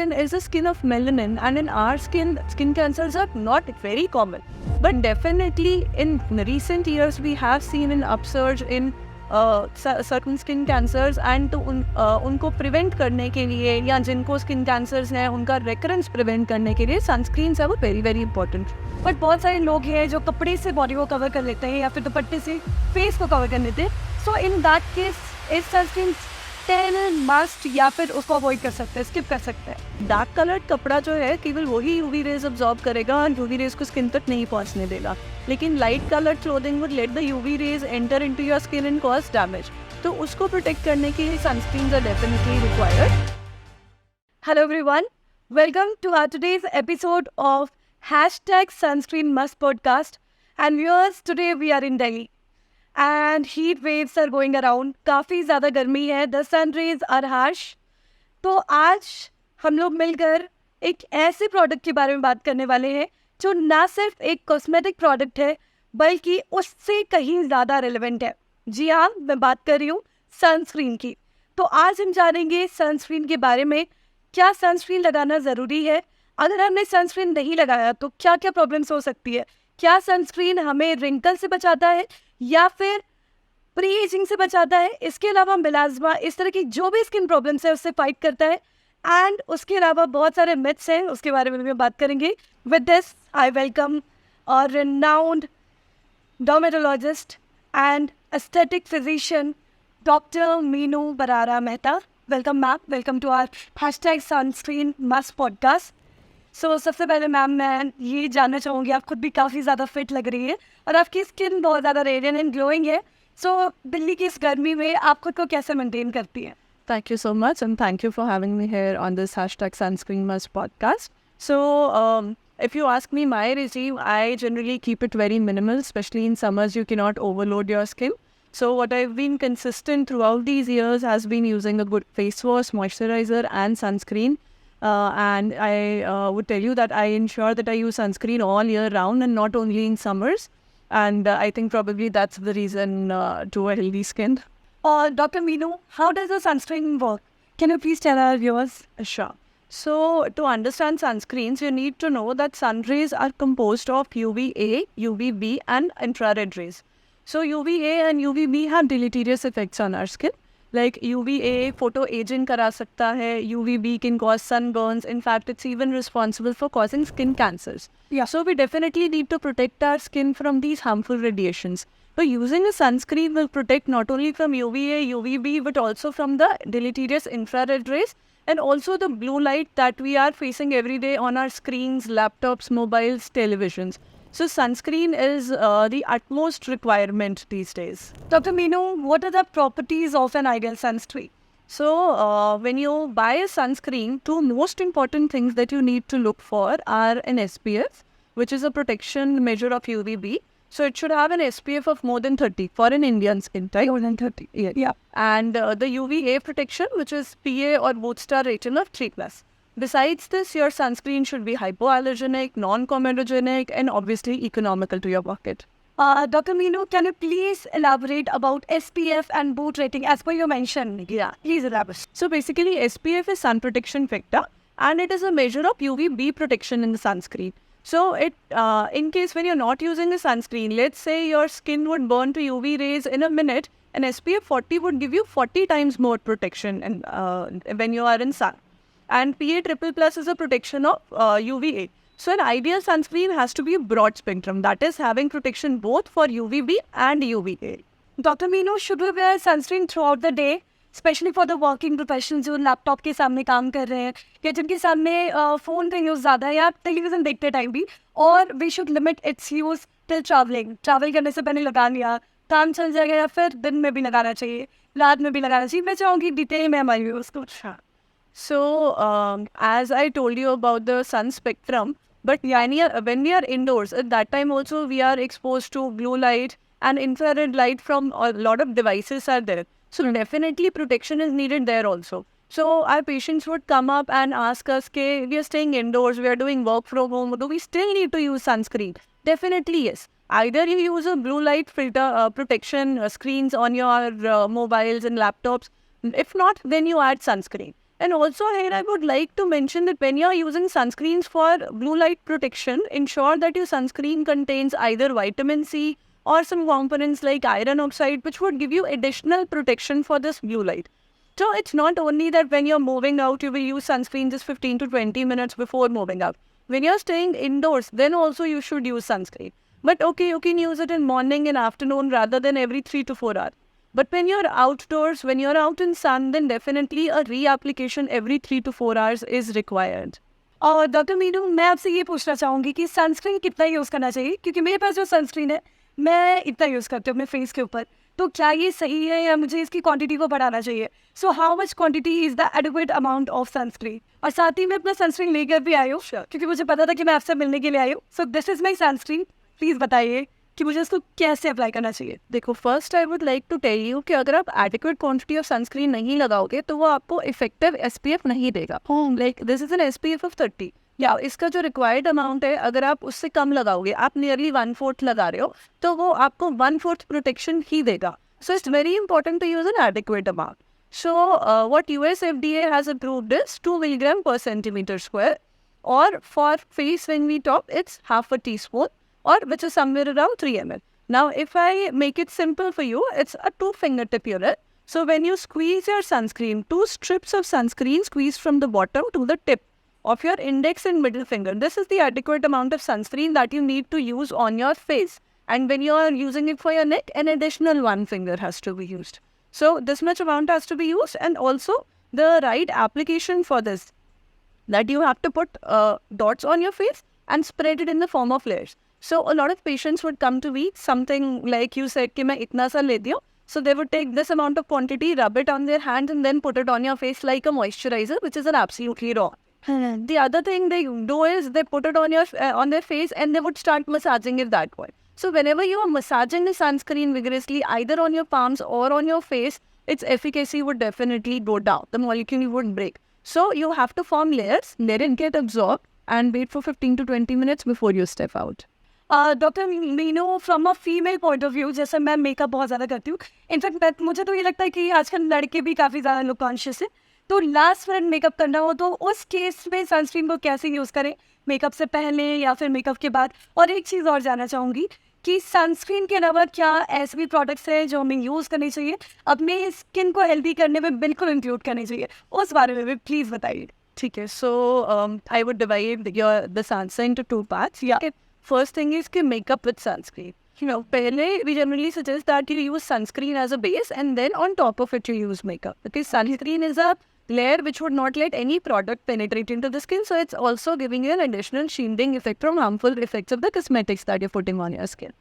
skin is the skin of melanin, and in our skin cancers are not very common. But definitely in recent years, we have seen an upsurge in certain skin cancers, and तो उनको prevent करने के लिए या जिनको skin cancers हैं उनका recurrence prevent करने के लिए sunscreens are very very important. But बहुत सारे लोग हैं जो कपड़े से बॉडी को कवर कर लेते हैं या फिर दुपट्टे से फेस को कवर कर लेते हैं. So in that case is sunscreen still must या फिर उसको अवॉइड कर सकते हैं, स्किप कर सकते हैं? डार्क कलर्ड कपड़ा जो है केवल वही यूवी रेज अब्जॉर्ब करेगा और यूवी रेज को स्किन तक नहीं पहुंचने देगा. लेकिन light coloured clothing would let the UV rays enter into your skin and cause damage. तो उसको प्रोटेक्ट करने के लिए sunscreens are definitely required. Hello everyone, welcome to our today's episode of #sunscreenmust podcast. And viewers, today we are in Delhi and heat waves are going around. काफ़ी ज़्यादा गर्मी है, the sun rays are harsh. तो आज हम लोग मिलकर एक ऐसे प्रोडक्ट के बारे में बात करने वाले हैं जो ना सिर्फ एक कॉस्मेटिक प्रोडक्ट है बल्कि उससे कहीं ज़्यादा रेलेवेंट है. जी हाँ, मैं बात कर रही हूँ सनस्क्रीन की. तो आज हम जानेंगे सनस्क्रीन के बारे में. क्या सनस्क्रीन लगाना ज़रूरी है? अगर हमने सनस्क्रीन नहीं लगाया तो क्या क्या प्रॉब्लम्स हो सकती है? क्या सनस्क्रीन हमें रिंकल से बचाता है या फिर प्री एजिंग से बचाता है? इसके अलावा मिलाज्मा, इस तरह की जो भी स्किन प्रॉब्लम्स है उससे फाइट करता है. एंड उसके अलावा बहुत सारे मिथ्स हैं, उसके बारे में भी बात करेंगे. With this I welcome a renowned dermatologist and aesthetic physician doctor Meenu Barara Mehta. Welcome ma'am, welcome to our #sunscreenmust podcast. So सबसे पहले मैम मैं ये जानना चाहूँगी, आप खुद भी काफ़ी ज़्यादा फिट लग रही है और आपकी स्किन बहुत ज़्यादा रेडियंट एंड ग्लोइंग है. सो दिल्ली की इस गर्मी में आप खुद को कैसे मेंटेन करती हैं? Thank you so much, and thank you for having me here on this #sunscreenmust podcast. So, if you ask me my regime, I generally keep it very minimal, especially in summers. You cannot overload your skin. So, what I've been consistent throughout these years has been using a good face wash, moisturizer, and sunscreen. And I would tell you that I ensure that I use sunscreen all year round and not only in summers. And I think probably that's the reason to a healthy skin. Dr. Meenu, how does the sunscreen work? Can you please tell our viewers? Sure. So, to understand sunscreens, you need to know that sun rays are composed of UVA, UVB, and infrared rays. So, UVA and UVB have deleterious effects on our skin. Like UVA, photo aging करा सकता है. UVB can cause sunburns. In fact, it's even responsible for causing skin cancers. Yeah. So, we definitely need to protect our skin from these harmful radiations. So using a sunscreen will protect not only from UVA, UVB, but also from the deleterious infrared rays and also the blue light that we are facing every day on our screens, laptops, mobiles, televisions. So sunscreen is the utmost requirement these days. Dr. Meenu, what are the properties of an ideal sunscreen? So when you buy a sunscreen, two most important things that you need to look for are an SPF, which is a protection measure of UVB. So it should have an SPF of more than 30 for an Indian skin type. More than 30. Yeah. And the UVA protection, which is PA or Both Star rating of 3+. Besides this, your sunscreen should be hypoallergenic, non-comedogenic, and obviously economical to your pocket. Dr. Meenu, can you please elaborate about SPF and boot rating as per you mentioned? Yeah. Please elaborate. So basically, SPF is sun protection factor, and it is a measure of UVB protection in the sunscreen. So it, in case when you're not using a sunscreen, let's say your skin would burn to UV rays in a minute, an SPF 40 would give you 40 times more protection when you are in sun. And PA++ is a protection of UVA. So an ideal sunscreen has to be a broad spectrum, that is having protection both for UVB and UVA. Dr. Meenu, should we wear sunscreen throughout the day? Specially for the working professionals जो laptop के सामने काम कर रहे हैं या जिनके सामने फ़ोन का यूज़ ज़्यादा है या टेलीविज़न देखते टाइम भी. और we should limit its use till travel करने से पहले लगा लिया, काम चल जाएगा, या फिर दिन में भी लगाना चाहिए, रात में भी लगाना चाहिए? मैं चाहूँगी डिटेल में हमारी व्यूअर्स को. So as I told you about the sun spectrum, but when we are indoors, at that time also we are exposed to blue light and infrared light from a lot of devices are there. So definitely protection is needed there also. So our patients would come up and ask us, okay, we are staying indoors, we are doing work from home, do we still need to use sunscreen? Definitely yes. Either you use a blue light filter protection screens on your mobiles and laptops. If not, then you add sunscreen. And also here I would like to mention that when you are using sunscreens for blue light protection, ensure that your sunscreen contains either vitamin C or some components like iron oxide, which would give you additional protection for this blue light. So it's not only that when you're moving out, you will use sunscreen just 15 to 20 minutes before moving out. When you're staying indoors, then also you should use sunscreen. But okay, you can use it in morning and afternoon rather than every 3 to 4 hours. But when you're outdoors, when you're out in sun, then definitely a reapplication every 3 to 4 hours is required. और doctor Meenu, मैं आपसे ये पूछना चाहूँगी कि sunscreen कितना use करना चाहिए, क्योंकि मेरे पास जो सनस्क्रीन है मैं इतना यूज़ करती हूँ अपने फेस के ऊपर, तो क्या ये सही है या मुझे इसकी क्वांटिटी को बढ़ाना चाहिए? So how much quantity is the adequate amount of sunscreen? और साथ ही मैं अपना सनस्क्रीन लेकर भी आई हूँ क्योंकि मुझे पता था कि मैं आपसे मिलने के लिए आई हूँ. So this is my sunscreen. Please बताइए कि मुझे इसको कैसे अप्लाई करना चाहिए. देखो, first I would like to tell you कि अगर आप एडिक्वेट क्वांटिटी ऑफ सनस्क्रीन नहीं लगाओगे तो वो आपको इफेक्टिव SPF नहीं देगा. Like this is an SPF of 30. या इसका जो रिक्वायर्ड अमाउंट है, अगर आप उससे कम लगाओगे, आप नियरली 1/4 लगा रहे हो, तो वो आपको 1/4 प्रोटेक्शन ही देगा. So it's very important to use an adequate amount. So what US FDA has approved is 2 milligram per centimeter square, or for face when we talk, it's half a teaspoon, or which is somewhere around 3 ml. Now, if I make it simple for you, it's a 2 fingertip unit. So when you squeeze your sunscreen, 2 strips of sunscreen squeeze from the bottom to the tip of your index and middle finger. This is the adequate amount of sunscreen that you need to use on your face. And when you are using it for your neck, an additional 1 finger has to be used. So this much amount has to be used, and also the right application for this, that you have to put dots on your face and spread it in the form of layers. So a lot of patients would come to me, something like you said, कि मैं इतना सा लेती हूँ. So they would take this amount of quantity, rub it on their hand, and then put it on your face like a moisturizer, which is an absolutely wrong. The other thing they do is they put it on your on their face and they would start massaging it that way. So whenever you are massaging the sunscreen vigorously, either on your palms or on your face, its efficacy would definitely go down. The molecule would break. So you have to form layers, let it get absorbed, and wait for 15 to 20 minutes before you step out. Doctor Meenu, from a female point of view, जैसे मैं makeup बहुत ज़्यादा करती हूँ, in fact मुझे तो ये लगता है कि आजकल लड़के भी काफ़ी ज़्यादा लुक कॉन्शियस है, तो लास्ट मिनट मेकअप करना हो तो उस केस में सनस्क्रीन को कैसे यूज़ करें, मेकअप से पहले या फिर मेकअप के बाद? और एक चीज़ और जानना चाहूँगी कि सनस्क्रीन के अलावा क्या ऐसे भी प्रोडक्ट्स हैं जो हमें यूज़ करने चाहिए, अपने स्किन को हेल्दी करने में बिल्कुल इंक्लूड करने चाहिए, उस बारे में भी प्लीज़ बताइए. ठीक है, so I would divide this answer into 2 parts. Yeah. Okay. First thing is कि makeup with sunscreen. पहले we generally suggest that you use sunscreen as a base and then on top of it you use makeup, because sunscreen is a layer which would not let any product penetrate into the skin, so it's also giving you an additional shielding effect from harmful effects of the cosmetics that you're putting on your skin.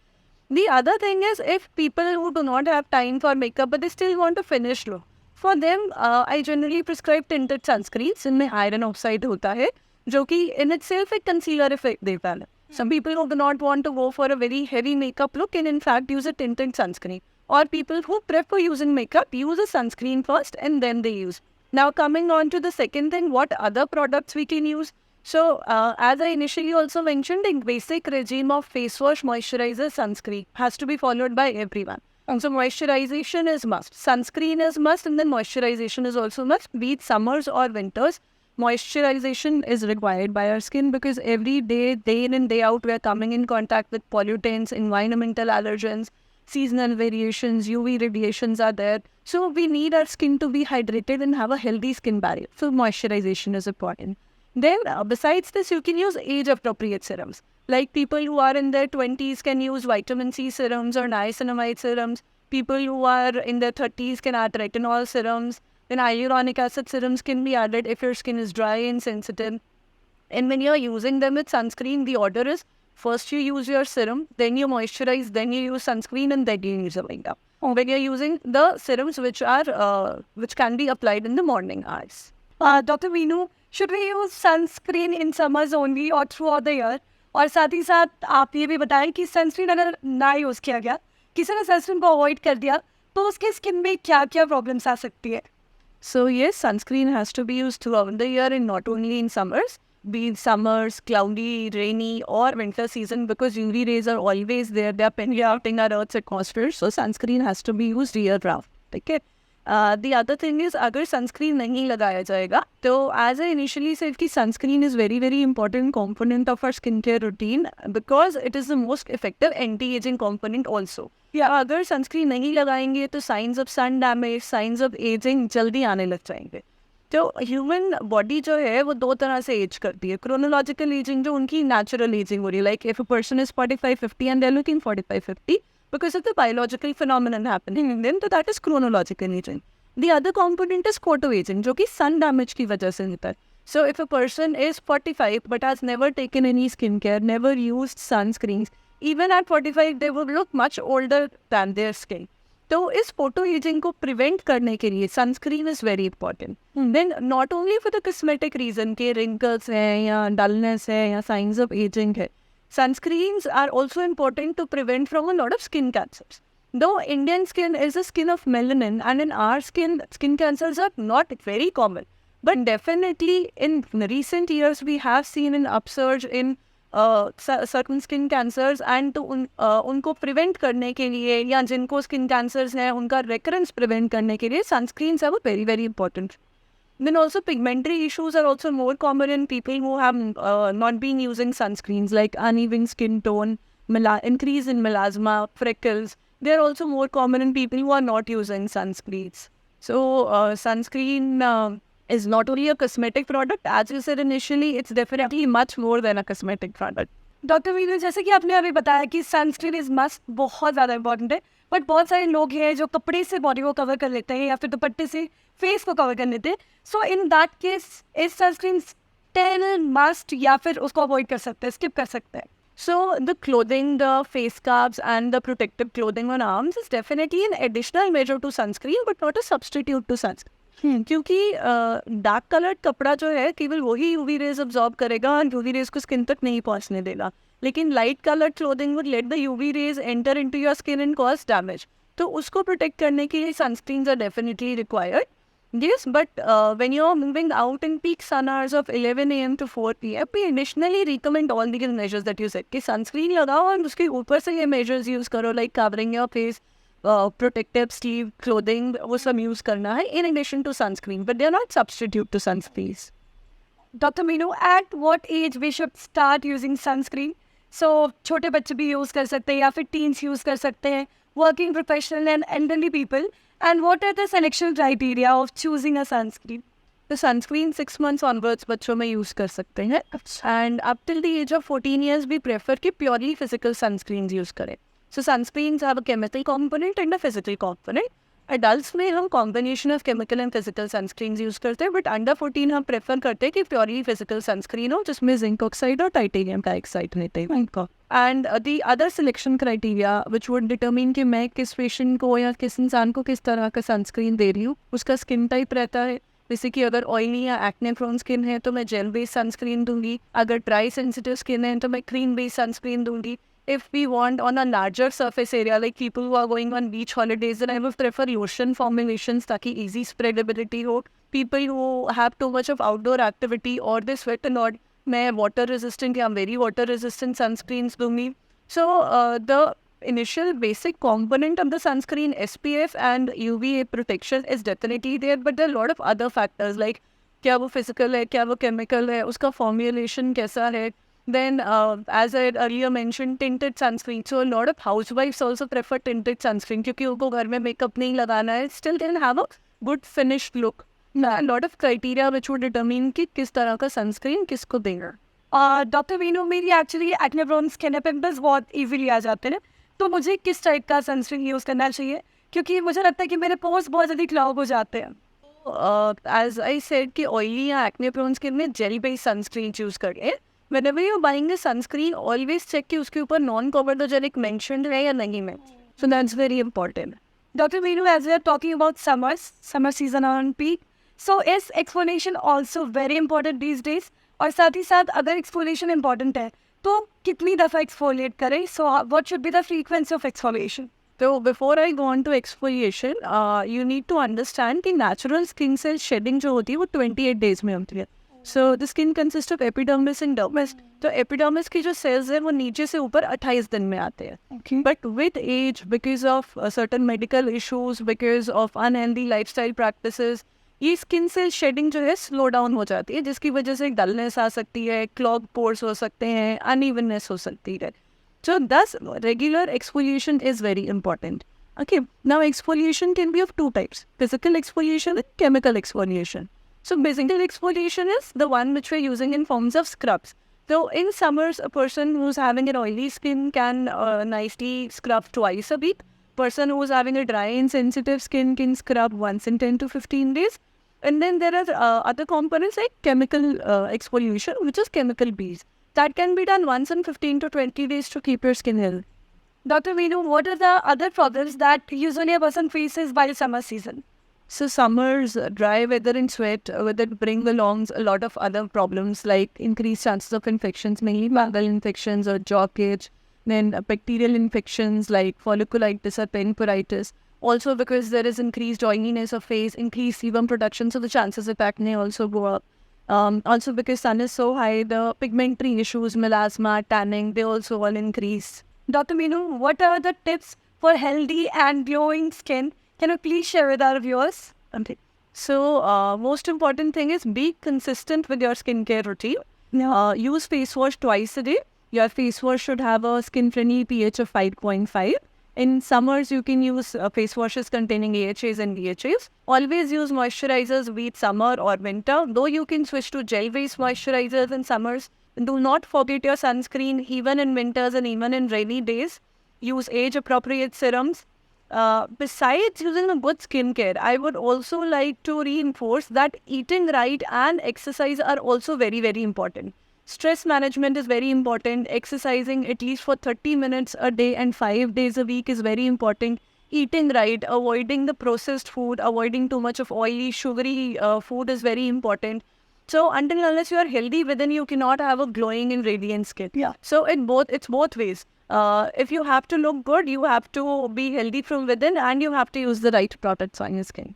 The other thing is, if people who do not have time for makeup but they still want a finished look, for them I generally prescribe tinted sunscreens जिनमें iron oxide होता है, जो कि in itself एक concealer effect देता है. Some people who do not want to go for a very heavy makeup look can in fact use a tinted sunscreen. Or people who prefer using makeup use a sunscreen first and then they use. Now coming on to the second thing, what other products we can use? So as I initially also mentioned, a basic regime of face wash, moisturizer, sunscreen has to be followed by everyone. So moisturization is must, sunscreen is must, and then moisturization is also must, be it summers or winters. Moisturization is required by our skin because every day, day in and day out, we are coming in contact with pollutants, environmental allergens, seasonal variations, UV radiations are there. So we need our skin to be hydrated and have a healthy skin barrier. So moisturization is important. Then besides this, you can use age-appropriate serums. Like people who are in their 20s can use vitamin C serums or niacinamide serums. People who are in their 30s can add retinol serums. Then hyaluronic acid serums can be added if your skin is dry and sensitive. And when you're using them with sunscreen, the order is first you use your serum, then you moisturize, then you use sunscreen, and then you use a makeup. When you're using the serums which can be applied in the morning hours. Dr. Meenu, should we use sunscreen in summers only or throughout the year? और साथ ही साथ आप ये भी बताएं कि sunscreen अगर ना यूज़ किया गया, किसी ने सनस्क्रीन को अवॉइड कर दिया, तो उसके स्किन में क्या क्या प्रॉब्लम्स आ सकती है? So yes, sunscreen has to be used throughout the year and not only in summers. Be it summers, cloudy, rainy, or winter season, because UV rays are always there. They are penetrating our Earth's atmosphere. So sunscreen has to be used year round. Okay. The other thing is अगर sunscreen नहीं लगाया जाएगा तो as I initially said कि sunscreen is very very important component of our skin care routine because it is the most effective anti ageing component also. या अगर sunscreen नहीं लगाएंगे तो signs of sun damage, signs of ageing जल्दी आने लग जाएंगे। तो ह्यूमन बॉडी जो है वो दो तरह से एज करती है। क्रोनोलॉजिकल एजिंग जो उनकी नेचुरल एजिंग हो रही है, like if a person is 45-50 and they are looking 45-50 because of the biological phenomenon happening in them, so that is chronological aging. The other component is photoaging, जो कि sun damage की वजह से होता है. So if a person is 45 but has never taken any skincare, never used sunscreens, even at 45 they would look much older than their skin. तो इस photo ageing को प्रिवेंट करने के लिए sunscreen is very important. Then not only for the cosmetic reason के wrinkles हैं या dullness है या साइंस ऑफ एजिंग है, sunscreens are also important to prevent from a lot of skin cancers. Though Indian skin is a skin of melanin, and in our skin cancers are not very common. But definitely in recent years, we have seen an upsurge in certain skin cancers, and तो उनको prevent करने के लिए या जिनको skin cancers हैं उनका recurrence prevent करने के लिए sunscreens are very very important. Then also pigmentary issues are also more common in people who have not been using sunscreens, like uneven skin tone, increase in melasma, freckles. They are also more common in people who are not using sunscreens. So sunscreen is not only a cosmetic product, as you said initially, it's definitely much more than a cosmetic product. Doctor Meenu, जैसे कि आपने अभी बताया कि sunscreen is must बहुत ज़्यादा important है, but बहुत सारे लोग हैं जो कपड़े से बॉडी को कवर कर लेते हैं या फिर दुपट्टे से फेस को कवर कर लेते हैं. So in that case is sunscreen still must या फिर उसको अवॉइड कर सकते हैं, स्किप कर सकते हैं? So the clothing, the face scarves and the protective clothing on arms is definitely an additional measure to sunscreen, but not a substitute to sunscreen. क्योंकि डार्क कलर्ड कपड़ा जो है केवल वही यूवी रेज अब्जॉर्ब करेगा और यूवी रेज को skin तक नहीं पहुंचने देगा, लेकिन light coloured clothing would let the UV rays enter into your skin and cause damage. तो उसको प्रोटेक्ट करने के लिए sunscreens are definitely required. Yes, but when you're moving out in peak sun hours of 11 a.m. to 4 p.m., we additionally recommend all these measures that you said. कि sunscreen लगाओ और उसके ऊपर से ये measures use करो, like covering your face, protective sleeve clothing, वो सब use करना है in addition to sunscreen, but they are not substitute to sunscreens. Doctor Meenu, at what age we should start using sunscreen? So छोटे बच्चे भी use कर सकते हैं या फिर टीन्स यूज़ कर सकते हैं, working professional and elderly people. And what are the selection criteria of choosing a sunscreen? तो सनस्क्रीन 6 months onwards बच्चों में यूज़ कर सकते हैं, and up till the age of 14 years भी प्रेफर कि प्योरली फिजिकल सनस्क्रीन यूज़ करें. So sunscreens have a chemical component and a physical component. Adults में हम combination of chemical and physical sunscreen use करते हैं, बट अंडर 14 हम prefer करते हैं कि प्योरली फिजिकल सनस्क्रीन हो जिसमें जिंक ऑक्साइड और टाइटेनियम डाइऑक्साइड रहते हैं. And the other selection criteria which would determine कि मैं किस पेशेंट को या किस इंसान को किस तरह का सनस्क्रीन दे रही हूँ, उसका स्किन टाइप रहता है. जैसे कि अगर ऑयली या एक्ने प्रोन स्किन है तो मैं जेल बेस्ड सनस्क्रीन दूंगी, अगर ड्राई सेंसिटिव स्किन है तो मैं क्रीम बेस्ड सनस्क्रीन दूंगी. If we want on a larger surface area, like people who are going on beach holidays, then I would prefer lotion formulations ताकि easy spreadability हो. People who have too much of outdoor activity or they sweat a lot, मैं water resistant या very water resistant sunscreens दूंगी. So the initial basic component of the sunscreen, SPF and UVA protection is definitely there, but there are a lot of other factors like क्या वो physical है, क्या वो chemical है, उसका formulation कैसा है. Then, as I had earlier mentioned, tinted sunscreen. So a lot of housewives also prefer tinted sunscreen क्योंकि उनको घर में makeup नहीं लगाना है. Still can have a good finished look. A lot of criteria which would determine कि किस तरह का sunscreen किसको देना. डॉक्टर मीनू, मेरी एक्चुअली एक्ने प्रोन स्किन है, पिंपल्स बहुत इजीली आ जाते हैं, तो मुझे किस टाइप का सनस्क्रीन यूज़ करना चाहिए? क्योंकि मुझे लगता है कि मेरे पोर्स बहुत जल्दी क्लॉग हो जाते हैं. As I said कि oily या acne prone skin में gel based sunscreen choose करें. Whenever you're buying a sunscreen, always check कि उसके ऊपर non-comedogenic mentioned है या नहीं में. So that's very important. Dr. Meenu, as we are talking about summer season on peak, so is exfoliation also very important these days? और साथ ही साथ अगर exfoliation important है, तो कितनी दफ़ा exfoliate करें? So what should be the frequency of exfoliation? So before I go on to exfoliation, you need to understand कि natural skin cell shedding जो होती है वो 28 days में होती है. So the skin consists of epidermis and dermis. तो epidermis की जो cells है वो नीचे से ऊपर 28 दिन में आते हैं. Okay. But with age, because of certain medical issues, because of unhealthy lifestyle practices, ये स्किन सेल शेडिंग जो है स्लो डाउन हो जाती है, जिसकी वजह से डलनेस आ सकती है, क्लॉग पोर्स हो सकते हैं, अनइवननेस हो सकती है. So thus regular exfoliation is very important. Okay, now exfoliation can be of two types: physical exfoliation and chemical exfoliation. So physical exfoliation is the one which we're using in forms of scrubs. So in summers, a person who's having an oily skin can nicely scrub twice a week. Person who's having a dry and sensitive skin can scrub once in 10 to 15 days. And then there are other components like chemical exfoliation, which is chemical beads. That can be done once in 15 to 20 days to keep your skin healthy. Dr. Meenu, what are the other problems that usually a person faces while summer season? So summers, dry weather and sweat with it bring along a lot of other problems like increased chances of infections, mainly fungal infections or jaw cage, then bacterial infections like folliculitis or pancreatitis. Also because there is increased oiliness of face, increased sebum production, so the chances of acne also go up. Also because sun is so high, the pigmentary issues, melasma, tanning, they also all increase. Dr. Meenu, what are the tips for healthy and glowing skin? Can you please share with our viewers? Okay. So, most important thing is be consistent with your skincare routine. Use face wash twice a day. Your face wash should have a skin-friendly pH of 5.5. In summers, you can use face washes containing AHAs and DHAs. Always use moisturizers, be it summer or winter. Though you can switch to gel-based moisturizers in summers, do not forget your sunscreen even in winters and even in rainy days. Use age-appropriate serums. Besides using a good skincare, I would also like to reinforce that eating right and exercise are also very, very important. Stress management is very important. Exercising at least for 30 minutes a day and 5 days a week is very important. Eating right, avoiding the processed food, avoiding too much of oily, sugary food is very important. So until unless you are healthy within, you cannot have a glowing and radiant skin. Yeah. So it's both ways. If you have to look good, you have to be healthy from within and you have to use the right products on your skin.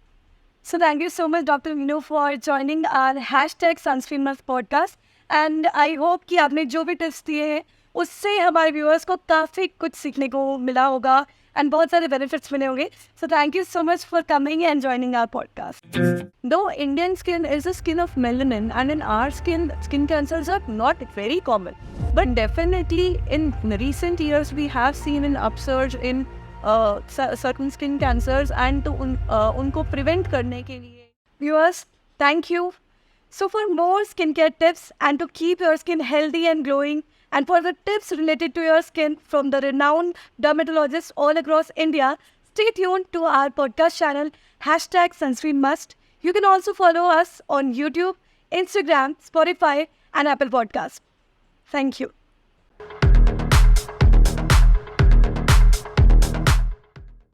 So thank you so much, Dr. Meenu, for joining our hashtag Sunscreen Must podcast. And I hope कि आपने जो भी tips दिए हैं उससे हमारे viewers को काफ़ी कुछ सीखने को मिला होगा and बहुत सारे benefits मिले होंगे. So thank you so much for coming and joining our podcast. Though Indian skin is a skin of melanin, and in our skin cancers are not very common. But definitely in recent years, we have seen an upsurge in certain skin cancers, and to उनको prevent करने के लिए. Viewers, thank you. So for more skincare tips and to keep your skin healthy and glowing, and for the tips related to your skin from the renowned dermatologists all across India, stay tuned to our podcast channel, hashtag Sunscreen Must. You can also follow us on YouTube, Instagram, Spotify, and Apple Podcasts. Thank you.